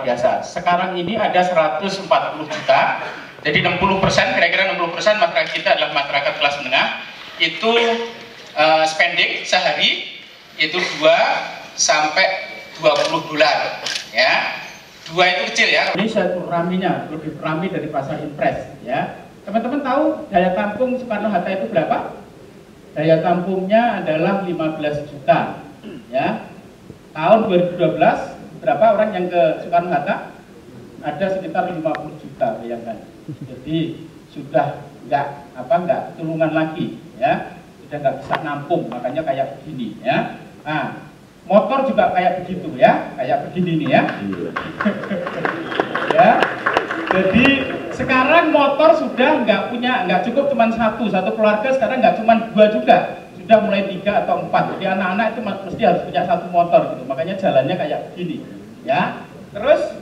luar biasa. Sekarang ini ada 140 juta, jadi 60%, kira-kira 60% masyarakat kita adalah masyarakat kelas menengah. Itu spending sehari itu 2 sampai 20 dolar, ya. 2 itu kecil ya. Indonesia itu raminya lebih rami dari pasar impres, ya. Teman-teman tahu daya tampung Soekarno-Hatta itu berapa? Daya tampungnya adalah 15 juta, ya. Tahun 2012 berapa orang yang ke Soekarno-Hatta? Ada sekitar 50 juta, bayangkan. Jadi sudah nggak tulungan lagi, ya. Sudah nggak bisa nampung, makanya kayak begini, ya. Nah, motor juga kayak begitu, ya, kayak begini nih, ya. Ya. Jadi sekarang motor sudah nggak cukup cuma satu keluarga, sekarang nggak cuma 2 juga, sudah mulai 3 atau 4. Jadi anak-anak itu mesti harus punya 1 motor gitu, makanya jalannya kayak begini, ya. Terus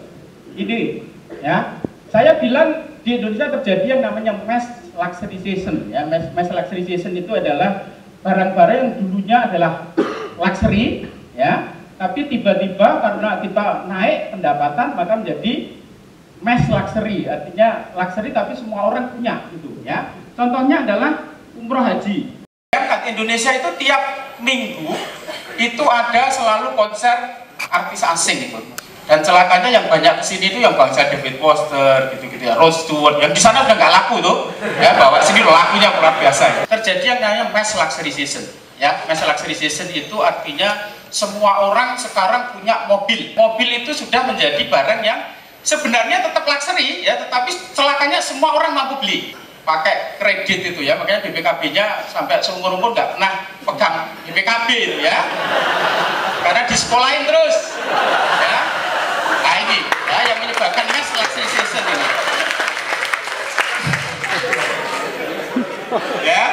ini, ya, saya bilang di Indonesia terjadi yang namanya mass luxurization, ya. Mass luxurization itu adalah barang-barang yang dulunya adalah luxury, ya, tapi tiba-tiba karena kita naik pendapatan maka menjadi mass luxury, artinya luxury tapi semua orang punya gitu, ya. Contohnya adalah umroh haji. Indonesia itu tiap minggu itu ada selalu konser artis asing itu. Dan celakanya yang banyak kesini itu yang bangsa David Foster gitu-gitu ya, Rod Stewart, yang di sana udah nggak laku tuh, ya, bawa sini lakunya luar biasa. Ya. Terjadi yang namanya mass luxurization, ya. Mass luxurization itu artinya semua orang sekarang punya mobil. Mobil itu sudah menjadi barang yang sebenarnya tetap luxury, ya, tetapi celakanya semua orang mampu beli pakai kredit itu, ya. Makanya BPKB-nya sampai seumur-umur nggak pernah pegang BPKB itu, ya, karena disekolahin terus, ya. Nah ini, ya, yang menyebabkan mass luxurization ini, ya.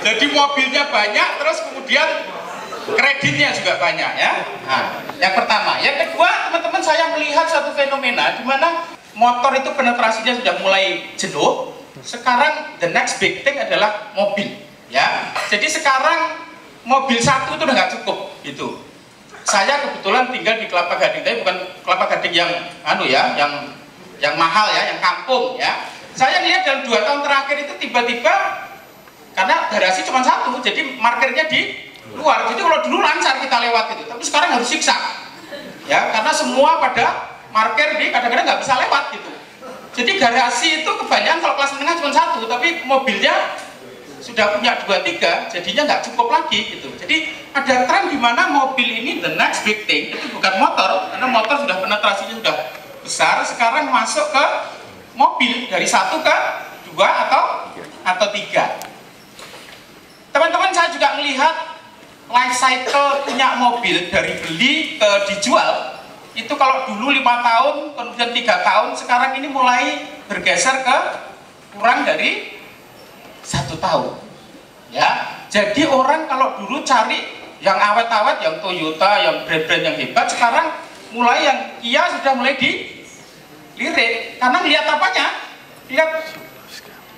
Jadi mobilnya banyak, terus kemudian kreditnya juga banyak, ya. Nah, yang pertama. Yang kedua, teman-teman, saya melihat satu fenomena di mana motor itu penetrasinya sudah mulai jenuh. Sekarang the next big thing adalah mobil, ya. Jadi sekarang mobil satu itu udah nggak cukup, gitu. Saya kebetulan tinggal di Kelapa Gading, tapi bukan Kelapa Gading yang yang mahal, ya, yang kampung, ya. Saya lihat dalam 2 tahun terakhir itu tiba-tiba karena garasi cuma 1, jadi parkirnya di luar. Jadi kalau dulu lancar kita lewat itu, tapi sekarang harus siksa, ya, karena semua pada parkir di kadang-kadang nggak bisa lewat gitu. Jadi garasi itu kebanyakan kalau kelas menengah cuma 1, tapi mobilnya sudah punya 2-3, jadinya nggak cukup lagi gitu. Jadi ada tren di mana mobil ini the next big thing, itu bukan motor, karena motor sudah penetrasinya sudah besar, sekarang masuk ke mobil dari 1 ke 2 atau 3. Teman-teman, saya juga melihat life cycle punya mobil dari beli ke dijual itu kalau dulu 5 tahun, kemudian 3 tahun, sekarang ini mulai bergeser ke kurang dari 1 tahun, ya. Jadi orang kalau dulu cari yang awet-awet, yang Toyota, yang brand-brand yang hebat, sekarang mulai yang Kia sudah mulai dilirik, karena lihat apanya, lihat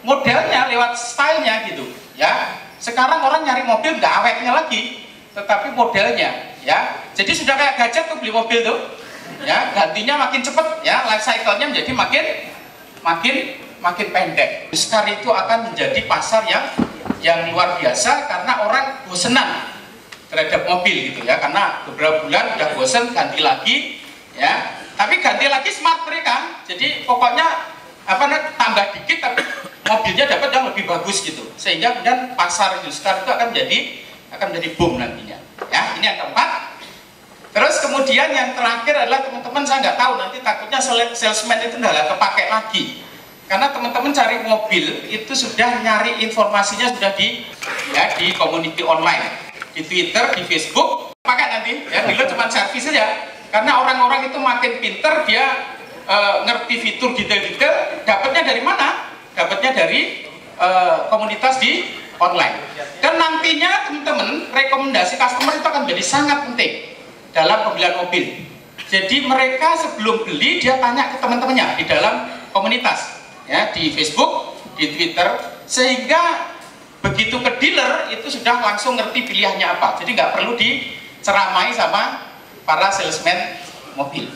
modelnya, lewat stylenya gitu, ya. Sekarang orang nyari mobil nggak awetnya lagi, tetapi modelnya, ya. Jadi sudah kayak gadget tuh, beli mobil tuh, ya, gantinya makin cepet, ya, life cycle-nya menjadi makin pendek. Uscar itu akan menjadi pasar yang luar biasa karena orang bosenan terhadap mobil gitu, ya, karena beberapa bulan udah bosen, ganti lagi, ya. Tapi ganti lagi smart mereka, jadi pokoknya tambah dikit tapi mobilnya dapat yang lebih bagus gitu, sehingga kemudian pasar uscar itu akan menjadi boom nantinya, ya. Ini yang keempat. Terus kemudian yang terakhir adalah teman-teman, saya nggak tahu nanti takutnya salesman itu nggak kepake lagi, karena teman-teman cari mobil itu sudah nyari informasinya sudah di community online, di Twitter, di Facebook, pakai nanti, ya, dulu cuma servis saja, karena orang-orang itu makin pinter, dia ngerti fitur detail-detail, dapatnya dari mana? Dapatnya dari komunitas di online. Dan nantinya teman-teman, rekomendasi customer itu akan menjadi sangat penting dalam pembelian mobil. Jadi mereka sebelum beli dia tanya ke teman-temannya di dalam komunitas, ya, di Facebook, di Twitter, sehingga begitu ke dealer itu sudah langsung ngerti pilihannya apa. Jadi nggak perlu diceramai sama para salesman mobil.